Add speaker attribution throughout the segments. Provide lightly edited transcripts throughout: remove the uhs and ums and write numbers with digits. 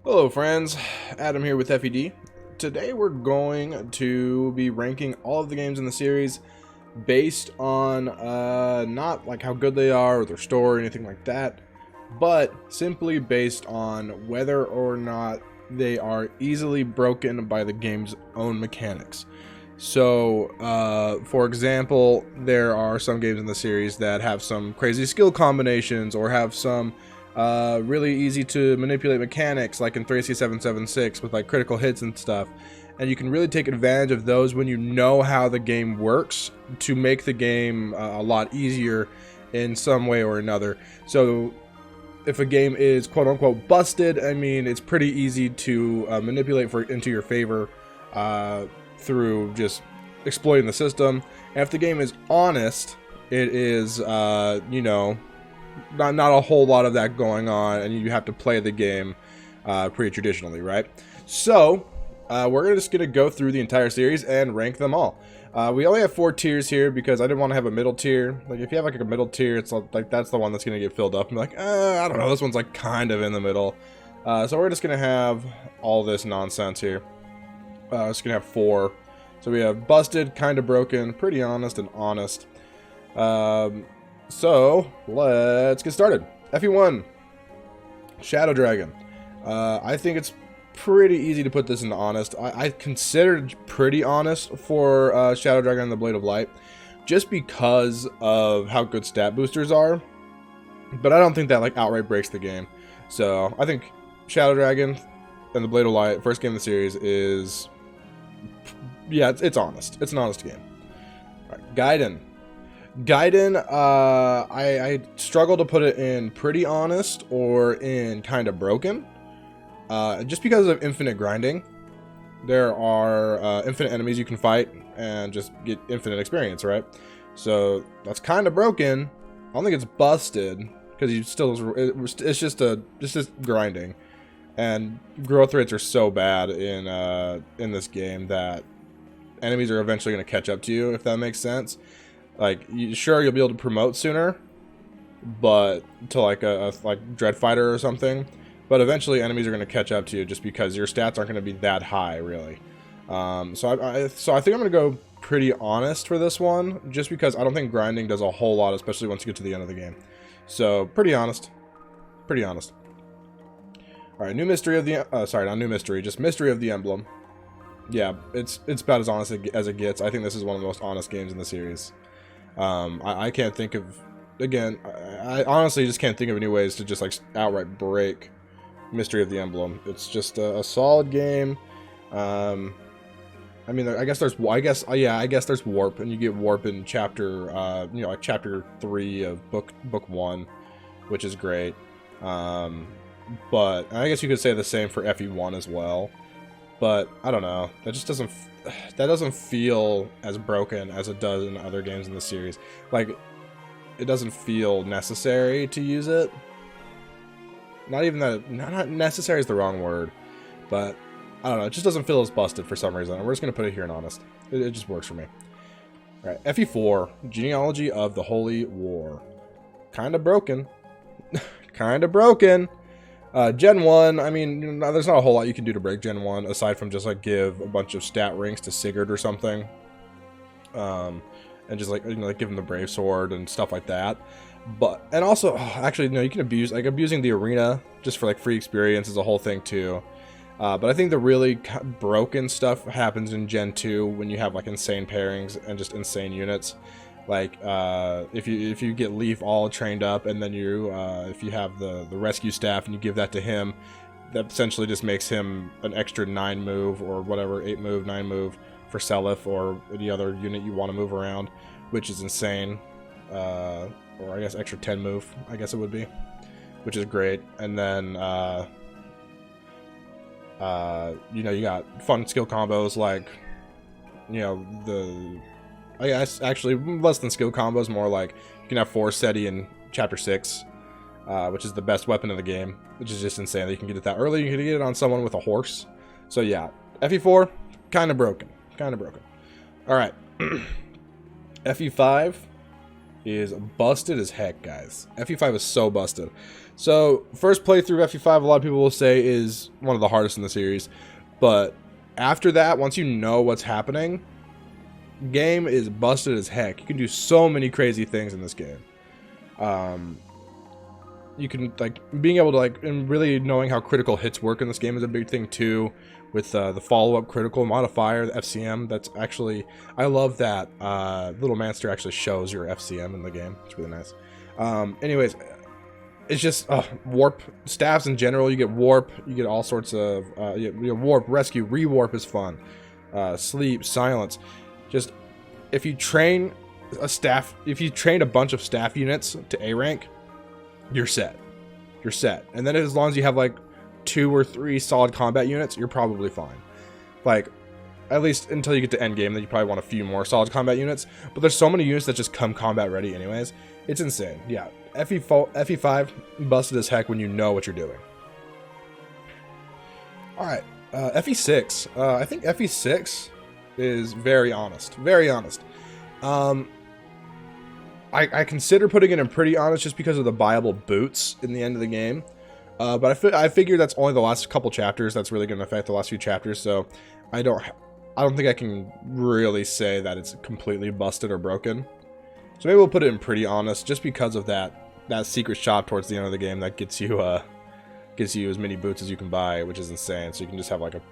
Speaker 1: Hello friends, Adam here with FED. Today we're going to be ranking all of the games in the series based on not like how good they are or their story or anything like that, but simply based on whether or not they are easily broken by the game's own mechanics. So, for example, there are some games in the series that have some crazy skill combinations or have some really easy to manipulate mechanics, like in Thracia 776 with like critical hits and stuff. And you can really take advantage of those when you know how the game works to make the game a lot easier in some way or another. So if a game is quote unquote busted, I mean, it's pretty easy to manipulate into your favor through just exploiting the system. And if the game is honest, it is, not a whole lot of that going on, and you have to play the game pretty traditionally, right? So we're just gonna go through the entire series and rank them all. We only have 4 tiers here because I didn't want to have a middle tier. Like if you have like a middle tier, it's like that's the one that's gonna get filled up and be like, I don't know, this one's like kind of in the middle. So we're just gonna have all this nonsense here. Just gonna have 4. So we have busted, kind of broken, pretty honest, and honest. So let's get started. FE1, Shadow Dragon. I think it's pretty easy to put this into honest. I considered pretty honest for Shadow Dragon and the Blade of Light, just because of how good stat boosters are. But I don't think that like outright breaks the game. So I think Shadow Dragon and the Blade of Light, first game of the series, is it's honest. It's an honest game. All right, Gaiden. Gaiden, I struggle to put it in pretty honest or in kind of broken, just because of infinite grinding. There are infinite enemies you can fight and just get infinite experience, right? So that's kind of broken. I don't think it's busted because you still it's just grinding, and growth rates are so bad in this game that enemies are eventually going to catch up to you, if that makes sense. Like, sure, you'll be able to promote sooner, but to like a Dread Fighter or something. But eventually, enemies are going to catch up to you just because your stats aren't going to be that high, really. So I think I'm going to go pretty honest for this one, just because I don't think grinding does a whole lot, especially once you get to the end of the game. So pretty honest, pretty honest. All right, new mystery of the sorry, not new mystery, just mystery of the Emblem. Yeah, it's about as honest as it gets. I think this is one of the most honest games in the series. I can't think of, again, I honestly just can't think of any ways to just like outright break Mystery of the Emblem. It's just a solid game. I mean, I guess there's warp, and you get warp in chapter, like chapter 3 of book 1, which is great. But I guess you could say the same for FE1 as well. But I don't know. That just doesn't feel as broken as it does in other games in the series. Like, it doesn't feel necessary to use it. Not even that. Not necessary is the wrong word, but I don't know. It just doesn't feel as busted for some reason. And we're just gonna put it here in honest. It just works for me. All right, FE4, Genealogy of the Holy War. Kind of broken. Kind of broken. Gen 1, I mean, there's not a whole lot you can do to break Gen 1, aside from just, like, give a bunch of stat rings to Sigurd or something. And just, like, like, give him the Brave Sword and stuff like that. But, and also, actually, no, you can abuse, like, abusing the arena just for, like, free experience is a whole thing, too. But I think the really broken stuff happens in Gen 2 when you have, like, insane pairings and just insane units. Like, if you get Leaf all trained up, and then if you have the rescue staff and you give that to him, that essentially just makes him an extra 9 move or whatever, 8 move, 9 move for Seliph or any other unit you want to move around, which is insane. Or I guess extra 10 move, I guess it would be, which is great. And then you got fun skill combos like, I guess actually less than skill combos, more like you can have 4 SETI in chapter 6, which is the best weapon in the game, which is just insane that you can get it that early. You can get it on someone with a horse. So yeah, FE4, kind of broken. All right, FE5, is busted as heck, guys. FE5 is so busted. So, first playthrough of FE5, a lot of people will say, is one of the hardest in the series. But after that, once you know what's happening, game is busted as heck. You can do so many crazy things in this game. You can, like, being able to, like, and really knowing how critical hits work in this game is a big thing, too. With the follow-up critical modifier, the FCM, that's actually, I love that Little Manster actually shows your FCM in the game. It's really nice. Anyways, it's just warp staffs in general. You get warp, you get all sorts of you know, warp, rescue, rewarp is fun. Sleep, silence. Just if you train a staff, if you train a bunch of staff units to A rank, you're set. You're set. And then as long as you have like 2 or 3 solid combat units, you're probably fine. Like, at least until you get to endgame, then you probably want a few more solid combat units. But there's so many units that just come combat ready anyways. It's insane. Yeah, FE5, busted as heck when you know what you're doing. Alright, FE6. I think FE6 is very honest. Very honest. I consider putting it in pretty honest just because of the buyable boots in the end of the game. But I figure that's only the last couple chapters that's really going to affect the last few chapters, so I don't think I can really say that it's completely busted or broken. So maybe we'll put it in pretty honest, just because of that secret shop towards the end of the game that gets you as many boots as you can buy, which is insane. So you can just have like a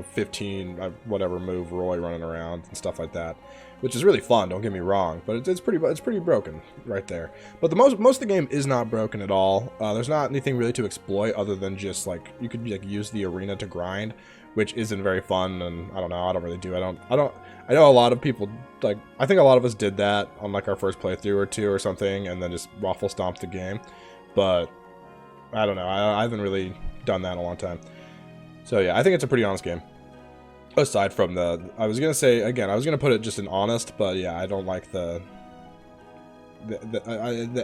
Speaker 1: 15 whatever move Roy running around and stuff like that, which is really fun, don't get me wrong, but it's pretty broken right there. But most of the game is not broken at all. There's not anything really to exploit other than just like you could like use the arena to grind, which isn't very fun, and I don't know, I don't really do. I know a lot of people, like, I think a lot of us did that on like our first playthrough or 2 or something, and then just waffle stomped the game. But I don't know, I haven't really done that in a long time. So yeah, I think it's a pretty honest game. Aside from I was gonna say again, I was gonna put it just in honest, but yeah, I don't like the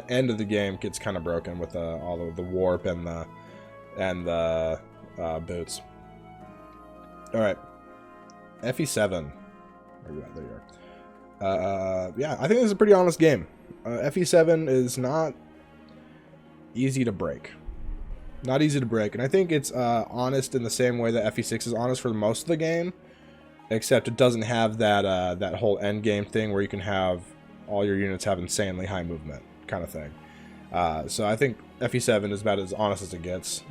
Speaker 1: end of the game gets kind of broken with all of the warp and the boots. All right, FE7. Where you at? There you are. Yeah, I think this is a pretty honest game. FE7 is not easy to break. Not easy to break, and I think it's honest in the same way that FE6 is honest for most of the game, except it doesn't have that whole end game thing where you can have all your units have insanely high movement kind of thing. So I think FE7 is about as honest as it gets.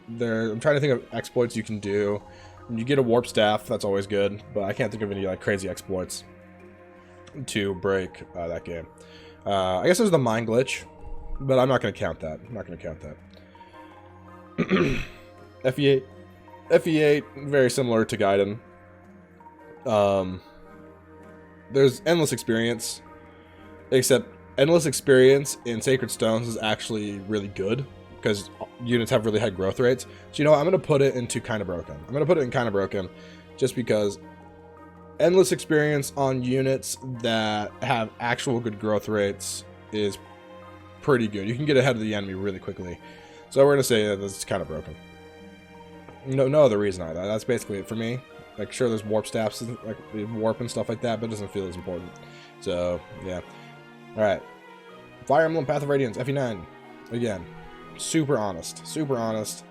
Speaker 1: I'm trying to think of exploits you can do. You get a warp staff, that's always good, but I can't think of any like crazy exploits to break that game. I guess there's the mind glitch, but I'm not going to count that. FE8, very similar to Gaiden. There's endless experience, except endless experience in Sacred Stones is actually really good because units have really high growth rates. So you know what, I'm going to put it into kind of broken. I'm going to put it in kind of broken just because endless experience on units that have actual good growth rates is pretty good. You can get ahead of the enemy really quickly. So we're going to say that this is kind of broken. No other reason either. That's basically it for me. Like, sure, there's warp staffs, like warp and stuff like that, but it doesn't feel as important. So, yeah. Alright. Fire Emblem Path of Radiance, FE9. Again, super honest. Super honest.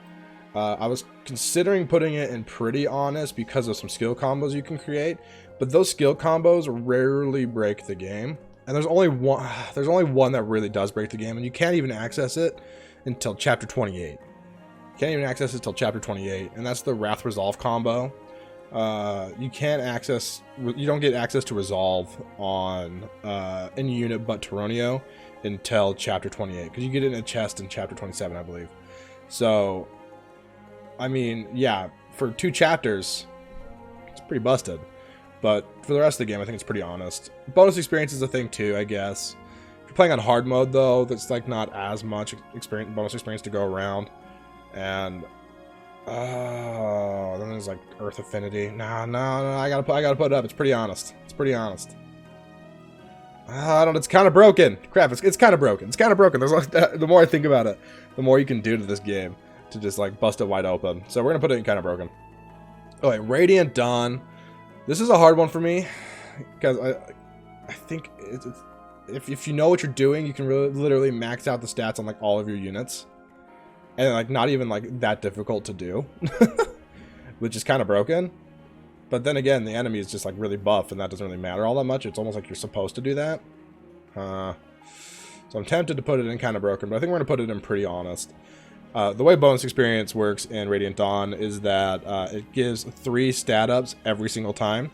Speaker 1: I was considering putting it in pretty honest because of some skill combos you can create, but those skill combos rarely break the game. And there's only one that really does break the game, and you can't even access it until chapter 28. Can't even access it until chapter 28, and that's the Wrath Resolve combo. You don't get access to Resolve on any unit but Toronio until chapter 28, because you get it in a chest in chapter 27, I believe. So, I mean, yeah, for 2 chapters, it's pretty busted. But for the rest of the game, I think it's pretty honest. Bonus experience is a thing too, I guess. If you're playing on hard mode, though, that's like not as much bonus experience to go around. And then there's like Earth Affinity. No, I gotta put it up. It's pretty honest. It's pretty honest. I don't. It's kind of broken. Crap. It's kind of broken. It's kind of broken. There's like the more I think about it, the more you can do to this game to just like bust it wide open. So we're gonna put it in kind of broken. Oh wait, Radiant Dawn. This is a hard one for me because I think if you know what you're doing, you can really, literally max out the stats on like all of your units, and like not even like that difficult to do, which is kind of broken. But then again, the enemy is just like really buff, and that doesn't really matter all that much. It's almost like you're supposed to do that. So I'm tempted to put it in kind of broken, but I think we're gonna put it in pretty honest. The way bonus experience works in Radiant Dawn is that it gives 3 stat ups every single time,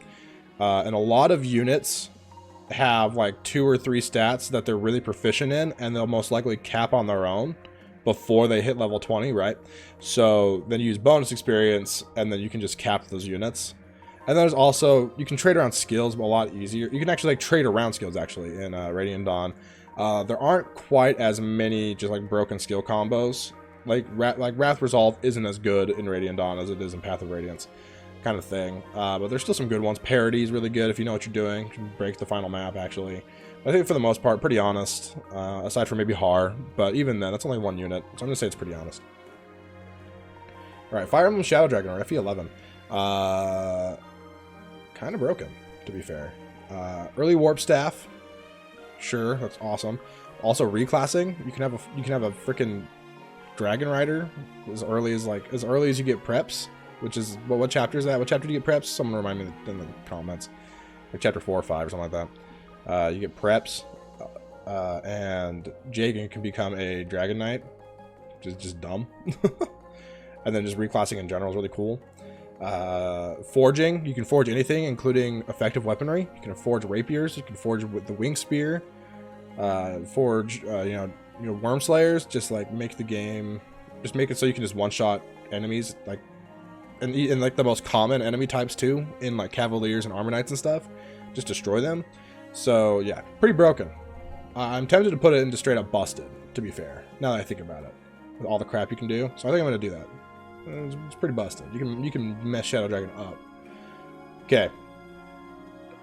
Speaker 1: and a lot of units have like 2 or 3 stats that they're really proficient in, and they'll most likely cap on their own before they hit level 20, right? So then you use bonus experience, and then you can just cap those units. And there's also, you can trade around skills a lot easier. You can actually like trade around skills actually in Radiant Dawn. There aren't quite as many just like broken skill combos. Like Wrath Resolve isn't as good in Radiant Dawn as it is in Path of Radiance, kind of thing. But there's still some good ones. Parity is really good if you know what you're doing. You can break the final map actually. But I think for the most part, pretty honest. Aside from maybe Har, but even then, that's only 1 unit, so I'm gonna say it's pretty honest. All right, Fire Emblem Shadow Dragon, or FE11. Kind of broken, to be fair. Early Warp Staff, sure, that's awesome. Also reclassing, you can have a freaking Dragon Rider as early as you get preps, which is what chapter is that? What chapter do you get preps? Someone remind me in the comments. Like chapter 4 or 5 or something like that. You get preps, and Jagen can become a Dragon Knight, which is just dumb. And then just reclassing in general is really cool. Forging, you can forge anything, including effective weaponry. You can forge rapiers. You can forge with the wing spear. Forge, worm slayers. Just like make the game, just make it so you can just one-shot enemies, like, and like the most common enemy types too, in like cavaliers and armor knights and stuff. Just destroy them. So yeah, pretty broken. I'm tempted to put it into straight up busted, to be fair, now that I think about it, with all the crap you can do. So I think I'm gonna do that. It's pretty busted. You can mess Shadow Dragon up. Okay.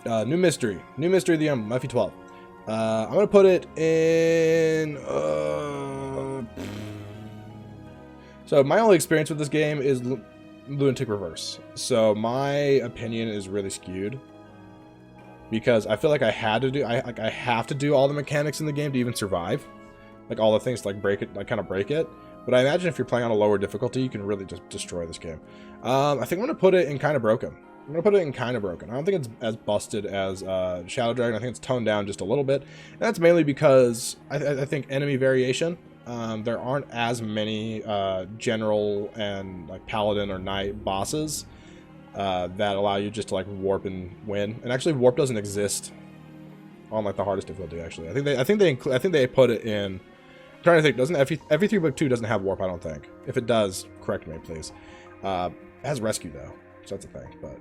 Speaker 1: New mystery of the Emblem, FE12. I'm gonna put it in. So my only experience with this game is Lunatic Reverse. So my opinion is really skewed because I feel like I have to do all the mechanics in the game to even survive, like all the things to like break it, like kind of break it. But I imagine if you're playing on a lower difficulty, you can really just destroy this game. I think I'm going to put it in kind of broken. I'm going to put it in kind of broken. I don't think it's as busted as Shadow Dragon. I think it's toned down just a little bit. And that's mainly because I think enemy variation. There aren't as many general and like paladin or knight bosses that allow you just to like warp and win. And actually, warp doesn't exist on like the hardest difficulty. Actually, I think they put it in. I'm trying to think, doesn't FE3 Book 2 doesn't have warp, I don't think. If it does, correct me, please. It has rescue, though, so that's a thing. But,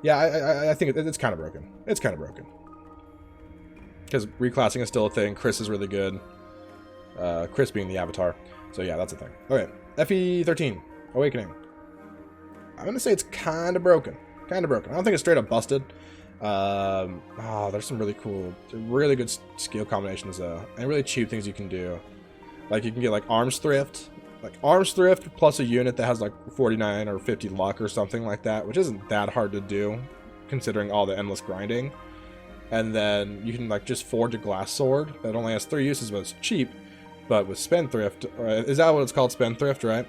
Speaker 1: yeah, I think it's kind of broken. It's kind of broken. Because reclassing is still a thing. Chris is really good. Chris being the avatar. So, yeah, that's a thing. Okay, FE13, Awakening. I'm going to say it's kind of broken. Kind of broken. I don't think it's straight up busted. There's some really cool, really good skill combinations, though. And really cheap things you can do. Like, you can get, like, Arms Thrift. Like, Arms Thrift plus a unit that has, like, 49 or 50 luck or something like that, which isn't that hard to do, considering all the endless grinding. And then you can, like, just forge a glass sword that only has 3 uses, but it's cheap. But with Spendthrift, is that what it's called, Spendthrift, right?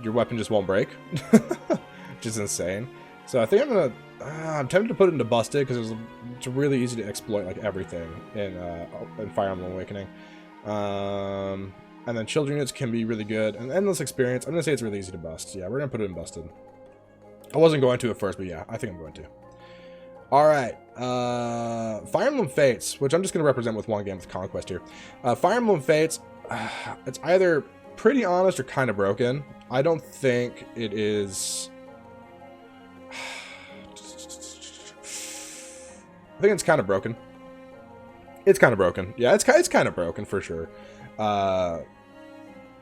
Speaker 1: Your weapon just won't break. Which is insane. So I think I'm tempted to put it into Busted, because it's really easy to exploit, like, everything in Fire Emblem Awakening. And then children units can be really good. And Endless Experience, I'm going to say it's really easy to bust. Yeah, we're going to put it in Busted. I wasn't going to at first, but yeah, I think I'm going to. Alright, Fire Emblem Fates, which I'm just going to represent with one game with Conquest here. Fire Emblem Fates, it's either pretty honest or kind of broken. I don't think it is... I think it's kind of broken. It's kind of broken. Yeah, it's kind of broken for sure.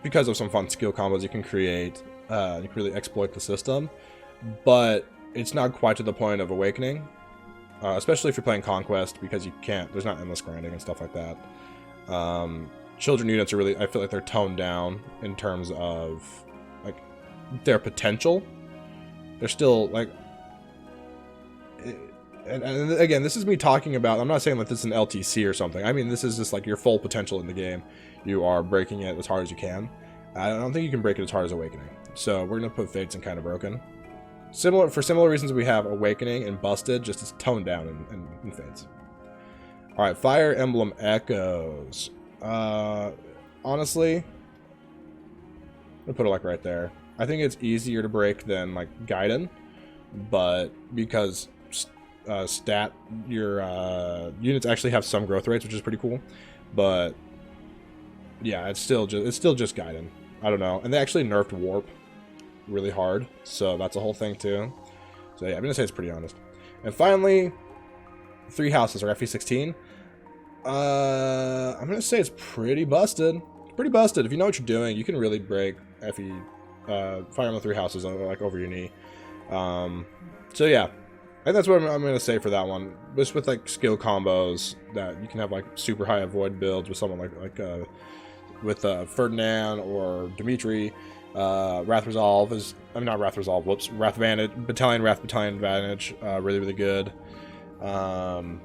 Speaker 1: Because of some fun skill combos you can create. You can really exploit the system. But it's not quite to the point of Awakening. Especially if you're playing Conquest, because you can't, there's not endless grinding and stuff like that. Children units are really, I feel like they're toned down in terms of, like, their potential. They're still, like, and again, this is me talking about, I'm not saying that this is an LTC or something. I mean, this is just like your full potential in the game. You are breaking it as hard as you can. I don't think you can break it as hard as Awakening. So we're going to put Fates in kind of broken. For similar reasons, we have Awakening and Busted, just as toned down in Fates. Alright, Fire Emblem Echoes. Honestly, I'm going to put it like right there. I think it's easier to break than like Gaiden, but because your units actually have some growth rates, which is pretty cool. But yeah, it's still just Gaiden. I don't know. And they actually nerfed Warp really hard, so that's a whole thing too. So yeah, I'm gonna say it's pretty honest. And finally, 3 houses or FE16. I'm gonna say it's pretty busted. It's pretty busted. If you know what you're doing, you can really break FE Fire Emblem 3 houses like over your knee. So yeah, I think that's what I'm gonna say for that one. Just with like skill combos that you can have like super high avoid builds with someone with Ferdinand or Dimitri. Wrath Resolve is, I mean, not Wrath Resolve, whoops, Wrath Battalion Advantage, really, really good. You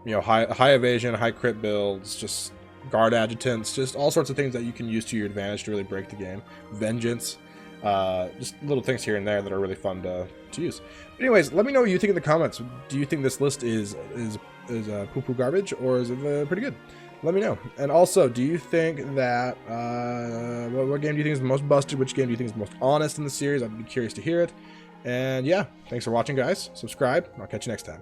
Speaker 1: know, high evasion, high crit builds, just guard adjutants, just all sorts of things that you can use to your advantage to really break the game. Vengeance, just little things here and there that are really fun to use. But anyways, let me know what you think in the comments. Do you think this list is poo-poo garbage, or is it pretty good? Let me know. And also, do you think that, what game do you think is the most busted? Which game do you think is the most honest in the series? I'd be curious to hear it. And yeah, thanks for watching, guys. Subscribe. I'll catch you next time.